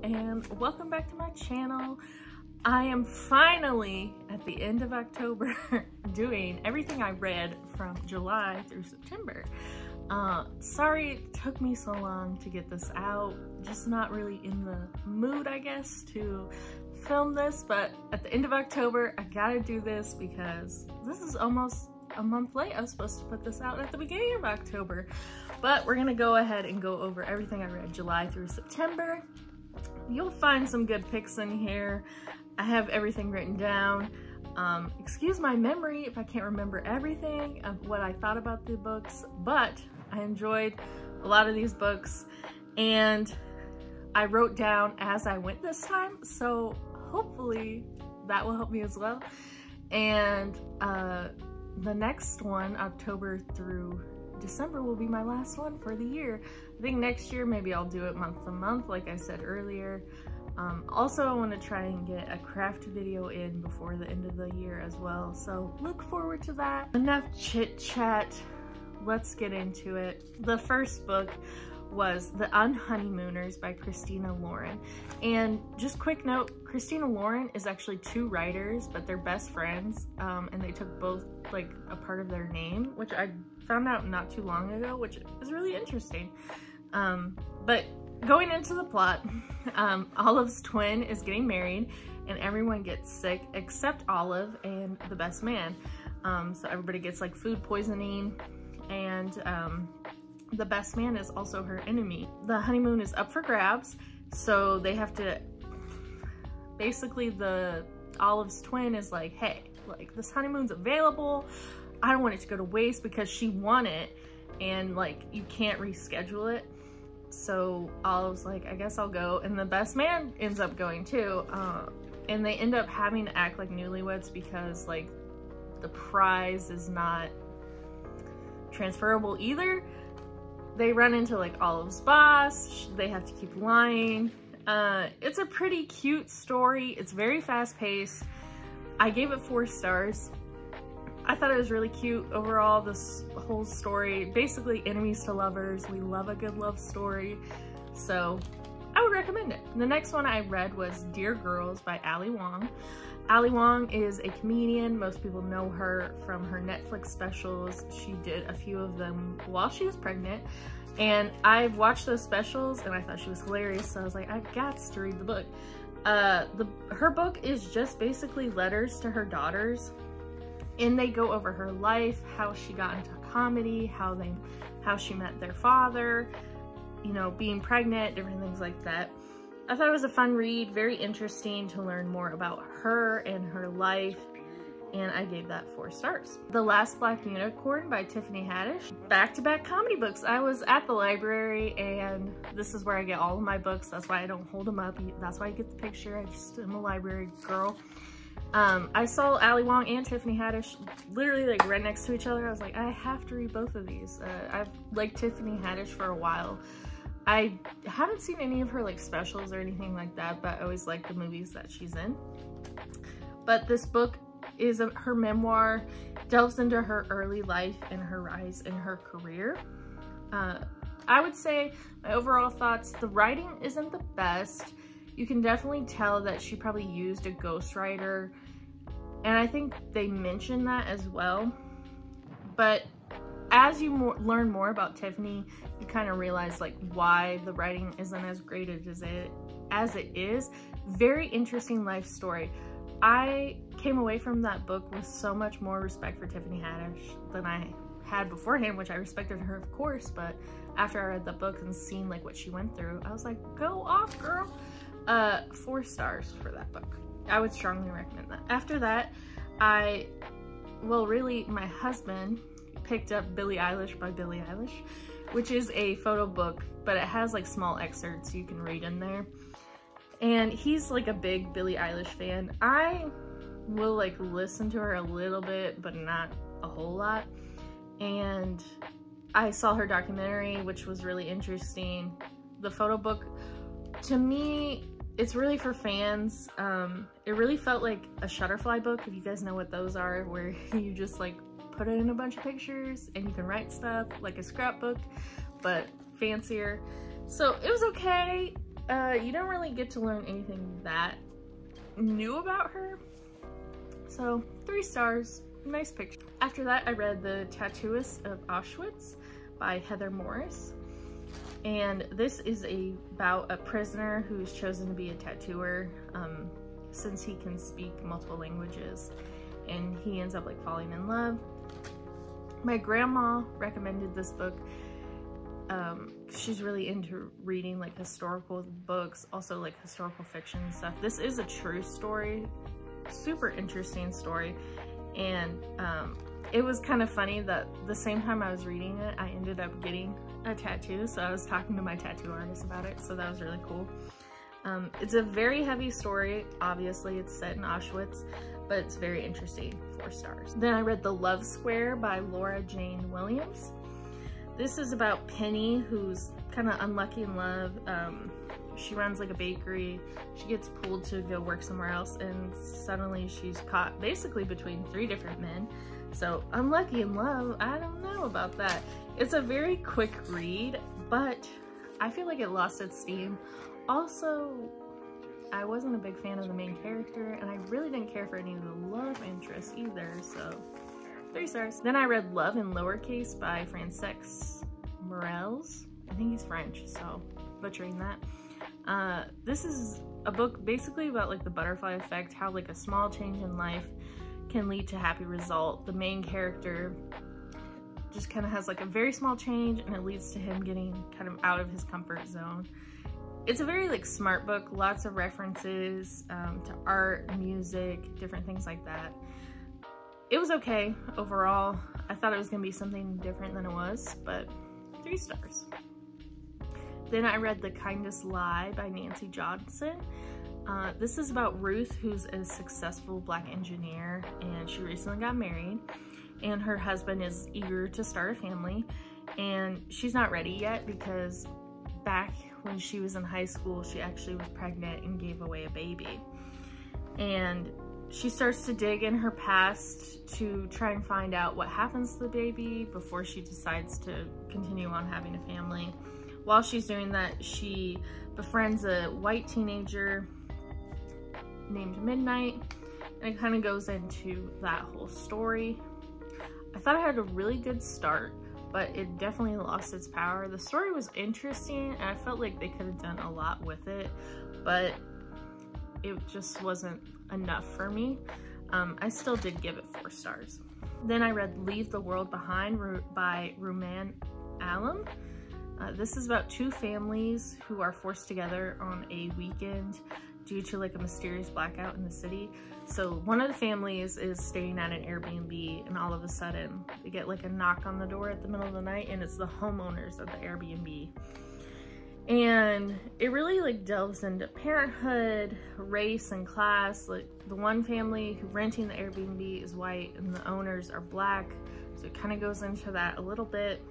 and welcome back to my channel. I am finally at the end of October doing everything I read from July through September. Sorry it took me so long to get this out, just not really in the mood, I guess, to film this, but at the end of October I gotta do this because this is almost a month late. I was supposed to put this out at the beginning of October, but we're gonna go ahead and go over everything I read July through September. You'll find some good picks in here. I have everything written down. Excuse my memory if I can't remember everything of what I thought about the books, but I enjoyed a lot of these books and I wrote down as I went this time, so hopefully that will help me as well. And the next one, October through December, will be my last one for the year. I think next year maybe I'll do it month to month like I said earlier. Also, I want to try and get a craft video in before the end of the year as well, so look forward to that. Enough chit chat, let's get into it. The first book was the On Honeymooners by Christina Lauren. And just quick note, Christina Lauren is actually two writers, but they're best friends, and they took both like a part of their name, which I found out not too long ago, which is really interesting. But going into the plot, Olive's twin is getting married and everyone gets sick except Olive and the best man. So everybody gets like food poisoning, and the best man is also her enemy. The honeymoon is up for grabs, so they have to, basically Olive's twin is like, hey, like this honeymoon's available. I don't want it to go to waste because she won it and like you can't reschedule it. So Olive's like, I guess I'll go, and the best man ends up going too. And they end up having to act like newlyweds because like the prize is not transferable either. They run into like Olive's boss, they have to keep lying. It's a pretty cute story. It's very fast paced. I gave it 4 stars. I thought it was really cute overall, this whole story. Basically enemies to lovers. We love a good love story. So I would recommend it. The next one I read was Dear Girls by Ali Wong. Ali Wong is a comedian. Most people know her from her Netflix specials. She did a few of them while she was pregnant. And I've watched those specials and I thought she was hilarious. So I was like, I got to read the book. Her book is just basically letters to her daughters. And they go over her life, how she got into comedy, how she met their father, you know, being pregnant, different things like that. I thought it was a fun read, very interesting to learn more about her and her life, and I gave that 4 stars. The Last Black Unicorn by Tiffany Haddish. Back-to-back comedy books. I was at the library and this is where I get all of my books. That's why I don't hold them up. That's why I get the picture. I just am a library girl. I saw Ali Wong and Tiffany Haddish literally like right next to each other. I was like, I have to read both of these. I've liked Tiffany Haddish for a while. I haven't seen any of her like specials or anything like that, but I always like the movies that she's in. But this book is her memoir, delves into her early life and her rise in her career. I would say my overall thoughts, the writing isn't the best. You can definitely tell that she probably used a ghostwriter, and I think they mention that as well. But as you learn more about Tiffany, you kind of realize like why the writing isn't as great as it is. Very interesting life story. I came away from that book with so much more respect for Tiffany Haddish than I had beforehand, which I respected her of course, but after I read the book and seen like what she went through, I was like, go off girl. 4 stars for that book. I would strongly recommend that. After that, my husband picked up Billie Eilish by Billie Eilish, which is a photo book, but it has like small excerpts you can read in there. And he's like a big Billie Eilish fan. I will like listen to her a little bit, but not a whole lot. And I saw her documentary, which was really interesting. The photo book, to me, it's really for fans. It really felt like a Shutterfly book, if you guys know what those are, where you just like put in a bunch of pictures and you can write stuff like a scrapbook, but fancier. So it was okay. you don't really get to learn anything that new about her. So 3 stars, nice picture. After that, I read The Tattooist of Auschwitz by Heather Morris. And this is about a prisoner who's chosen to be a tattooer since he can speak multiple languages, and he ends up like falling in love. My grandma recommended this book. She's really into reading like historical books, also like historical fiction and stuff. This is a true story, super interesting story. And it was kind of funny that the same time I was reading it, I ended up getting a tattoo. So I was talking to my tattoo artist about it. So that was really cool. It's a very heavy story. Obviously it's set in Auschwitz, but it's very interesting. 4 stars. Then I read The Love Square by Laura Jane Williams. This is about Penny, who's kind of unlucky in love. She runs like a bakery. She gets pulled to go work somewhere else, and suddenly she's caught basically between 3 different men. So unlucky in love, I don't know about that. It's a very quick read, but I feel like it lost its steam. Also, I wasn't a big fan of the main character, and I really didn't care for any of the love interests either, so 3 stars. Then I read Love in Lowercase by Francesc Morels. I think he's French, so butchering that. This is a book basically about like the butterfly effect, how like a small change in life can lead to happy result. The main character just kind of has like a very small change, and it leads to him getting kind of out of his comfort zone. It's a very like smart book, lots of references to art, music, different things like that. It was okay overall. I thought it was gonna be something different than it was, but 3 stars. Then I read The Kindest Lie by Nancy Johnson. This is about Ruth, who's a successful Black engineer, and she recently got married, and her husband is eager to start a family, and she's not ready yet because back when she was in high school, she actually was pregnant and gave away a baby. And she starts to dig in her past to try and find out what happens to the baby before she decides to continue on having a family. While she's doing that, she befriends a white teenager named Midnight, and it kind of goes into that whole story. I thought it had a really good start, but it definitely lost its power. The story was interesting, and I felt like they could have done a lot with it, but it just wasn't enough for me. I still did give it 4 stars. Then I read Leave the World Behind by Rumaan Alam. This is about 2 families who are forced together on a weekend due to like a mysterious blackout in the city. So one of the families is staying at an Airbnb, and all of a sudden they get like a knock on the door at the middle of the night, and it's the homeowners of the Airbnb. And it really like delves into parenthood, race, and class. Like the one family who renting the Airbnb is white and the owners are Black. So it kind of goes into that a little bit.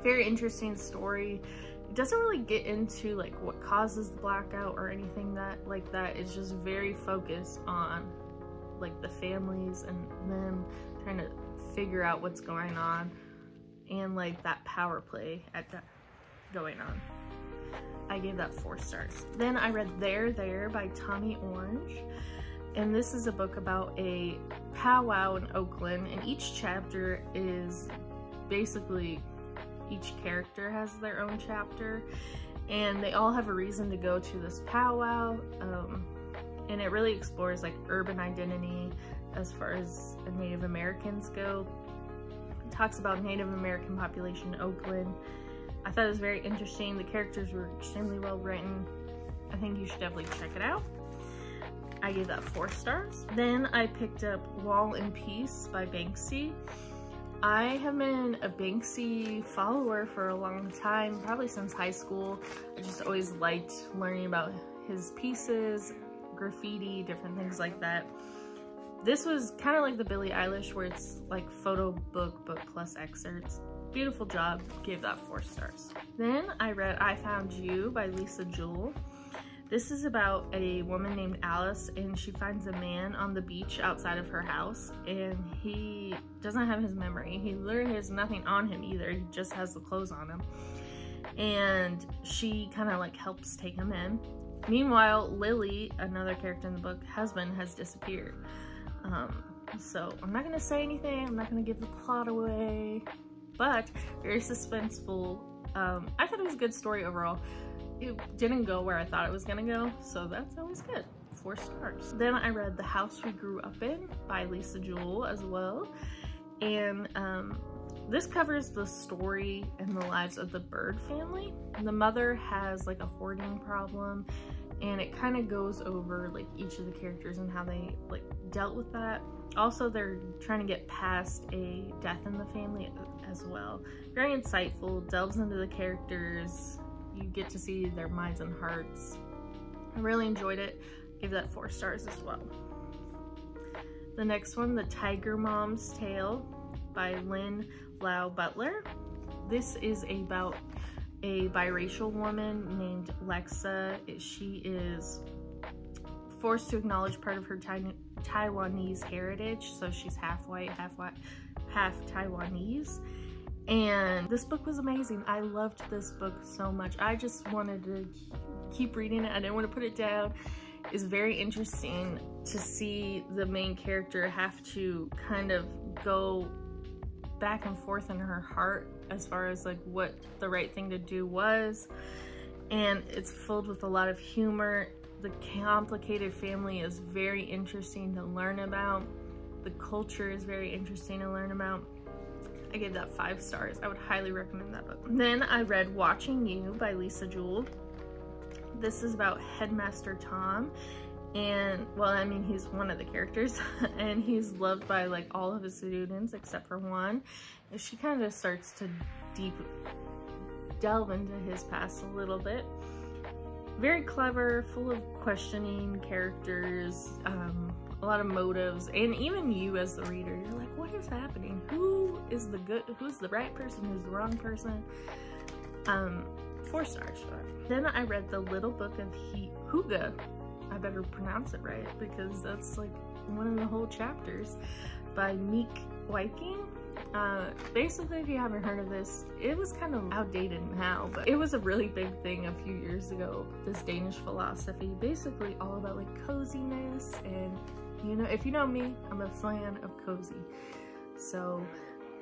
Very interesting story. It doesn't really get into like what causes the blackout or anything like that. It's just very focused on like the families and them trying to figure out what's going on, and like that power play going on. I gave that 4 stars. Then I read There by Tommy Orange, and this is a book about a powwow in Oakland, and each chapter is basically, each character has their own chapter, and they all have a reason to go to this powwow, and it really explores like urban identity as far as Native Americans go. It talks about Native American population in Oakland. I thought it was very interesting. The characters were extremely well written. I think you should definitely check it out. I gave that 4 stars. Then I picked up Wall in Peace by Banksy. I have been a Banksy follower for a long time, probably since high school. I just always liked learning about his pieces, graffiti, different things like that. This was kind of like the Billie Eilish, where it's like photo book plus excerpts. Beautiful job, gave that 4 stars. Then I read I Found You by Lisa Jewell. This is about a woman named Alice, and she finds a man on the beach outside of her house, and he doesn't have his memory. He literally has nothing on him either. He just has the clothes on him. and she kind of like helps take him in. Meanwhile, Lily, another character in the book, husband, has disappeared. So I'm not gonna say anything, I'm not gonna give the plot away, but very suspenseful. I thought it was a good story overall. It didn't go where I thought it was gonna go, so that's always good. 4 stars. Then I read The House We Grew Up In by Lisa Jewell as well, and this covers the story and the lives of the Bird family. The mother has like a hoarding problem, and it kind of goes over like each of the characters and how they like dealt with that. Also, they're trying to get past a death in the family as well. Very insightful, delves into the characters. You get to see their minds and hearts. I really enjoyed it. Give that 4 stars as well. The next one, The Tiger Mom's Tale by Lynn Lau Butler. This is about a biracial woman named Lexa. She is forced to acknowledge part of her Taiwanese heritage, so she's half white, half Taiwanese. And this book was amazing. I loved this book so much. I just wanted to keep reading it. I didn't want to put it down. It's very interesting to see the main character have to kind of go back and forth in her heart as far as like what the right thing to do was, and it's filled with a lot of humor. The complicated family is very interesting to learn about. The culture is very interesting to learn about. I gave that 5 stars. I would highly recommend that book. Then I read Watching You by Lisa Jewell. This is about Headmaster Tom, and well, I mean, he's one of the characters and he's loved by like all of his students except for one. And she kind of starts to delve into his past a little bit. Very clever, full of questioning characters, a lot of motives, and even you as the reader, you're like, what is happening? Who is the good, who's the right person, who's the wrong person? 4 stars for it. Then I read The Little Book of Hegge. I better pronounce it right because that's like one of the whole chapters, by Meek Viking. Basically, if you haven't heard of this, it was kind of outdated now, but it was a really big thing a few years ago. This Danish philosophy, basically all about like coziness, and you know, if you know me, I'm a fan of cozy. So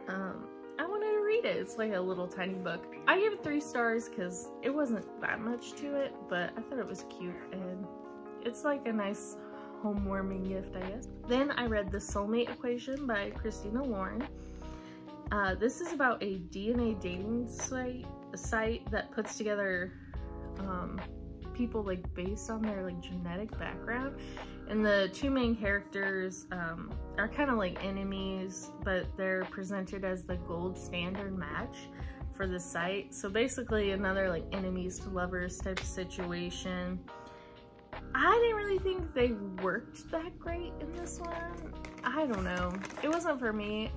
I wanted to read it. It's like a little tiny book. I gave it 3 stars because it wasn't that much to it, but I thought it was cute, and it's like a nice home-warming gift, I guess. Then I read The Soulmate Equation by Christina Lauren. This is about a DNA dating site that puts together people like based on their like genetic background, and the 2 main characters are kind of like enemies, but they're presented as the gold standard match for the site. So basically another like enemies to lovers type of situation. I didn't really think they worked that great in this one. I don't know, it wasn't for me.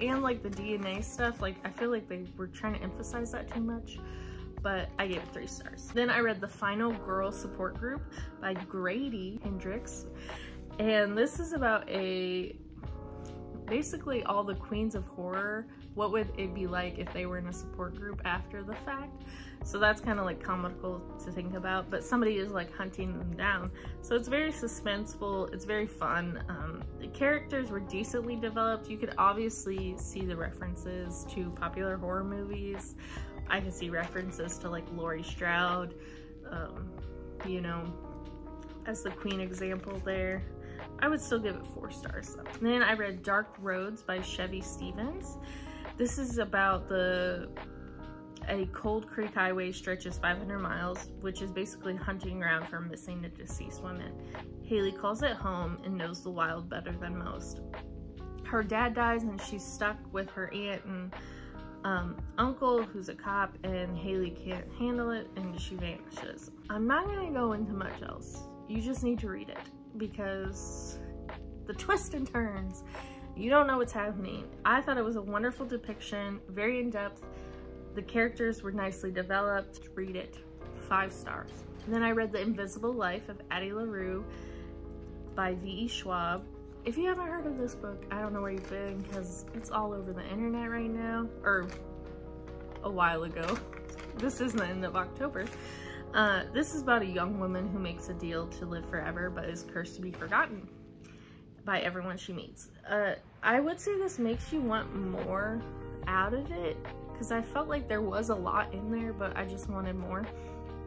And like the DNA stuff, like I feel like they were trying to emphasize that too much, but I gave it 3 stars. Then I read The Final Girl Support Group by Grady Hendrix, and this is about basically all the queens of horror. What would it be like if they were in a support group after the fact? So that's kind of like comical to think about, but somebody is like hunting them down. So it's very suspenseful, it's very fun. The characters were decently developed. You could obviously see the references to popular horror movies. I could see references to like Laurie Strode, you know, as the queen example there. I would still give it 4 stars though. And then I read Dark Roads by Chevy Stevens. This is about a Cold Creek highway stretches 500 miles, which is basically hunting ground for missing and deceased women. Haley calls it home and knows the wild better than most. Her dad dies and she's stuck with her aunt and uncle, who's a cop, and Haley can't handle it and she vanishes. I'm not gonna go into much else. You just need to read it because the twists and turns, you don't know what's happening. I thought it was a wonderful depiction, very in-depth. The characters were nicely developed. Read it. 5 stars. And then I read The Invisible Life of Addy LaRue by V.E. Schwab. If you haven't heard of this book, I don't know where you've been because it's all over the internet right now, or a while ago. this isn't the end of October. This is about a young woman who makes a deal to live forever but is cursed to be forgotten by everyone she meets. I would say this makes you want more out of it, because I felt like there was a lot in there, but I just wanted more.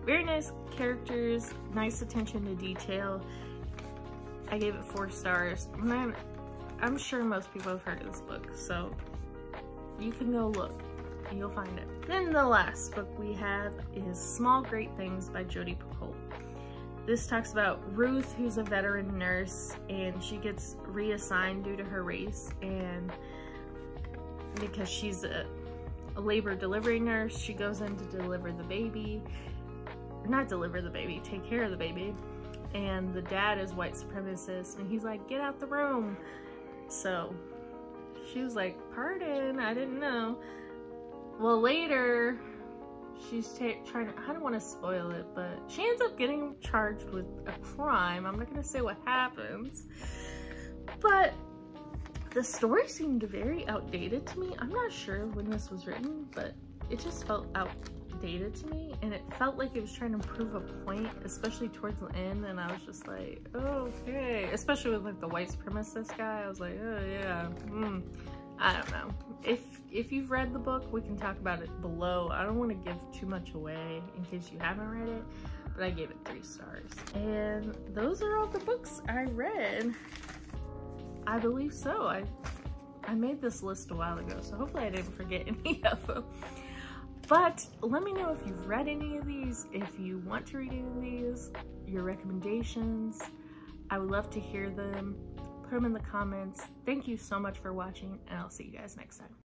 Very nice characters, nice attention to detail. I gave it 4 stars. I'm sure most people have heard of this book, so you can go look. You'll find it. Then the last book we have is Small Great Things by Jodi Picoult. This talks about Ruth, who's a veteran nurse, and she gets reassigned due to her race, and because she's a labor delivery nurse, she goes in to deliver the baby. Not deliver the baby, take care of the baby. And the dad is white supremacist, and he's like, get out the room. So she was like, pardon, I didn't know. Well, later, she's trying to, I don't want to spoil it, but she ends up getting charged with a crime. I'm not going to say what happens, but the story seemed very outdated to me. I'm not sure when this was written, but it just felt outdated to me, and it felt like it was trying to prove a point, especially towards the end, and I was just like, oh, okay. Especially with like the white supremacist guy, I was like, oh yeah, I don't know. If you've read the book, we can talk about it below. I don't want to give too much away in case you haven't read it, but I gave it 3 stars. And those are all the books I read. I believe so. I made this list a while ago, so hopefully I didn't forget any of them. But let me know if you've read any of these, if you want to read any of these, your recommendations. I would love to hear them. Put them in the comments. Thank you so much for watching, and I'll see you guys next time.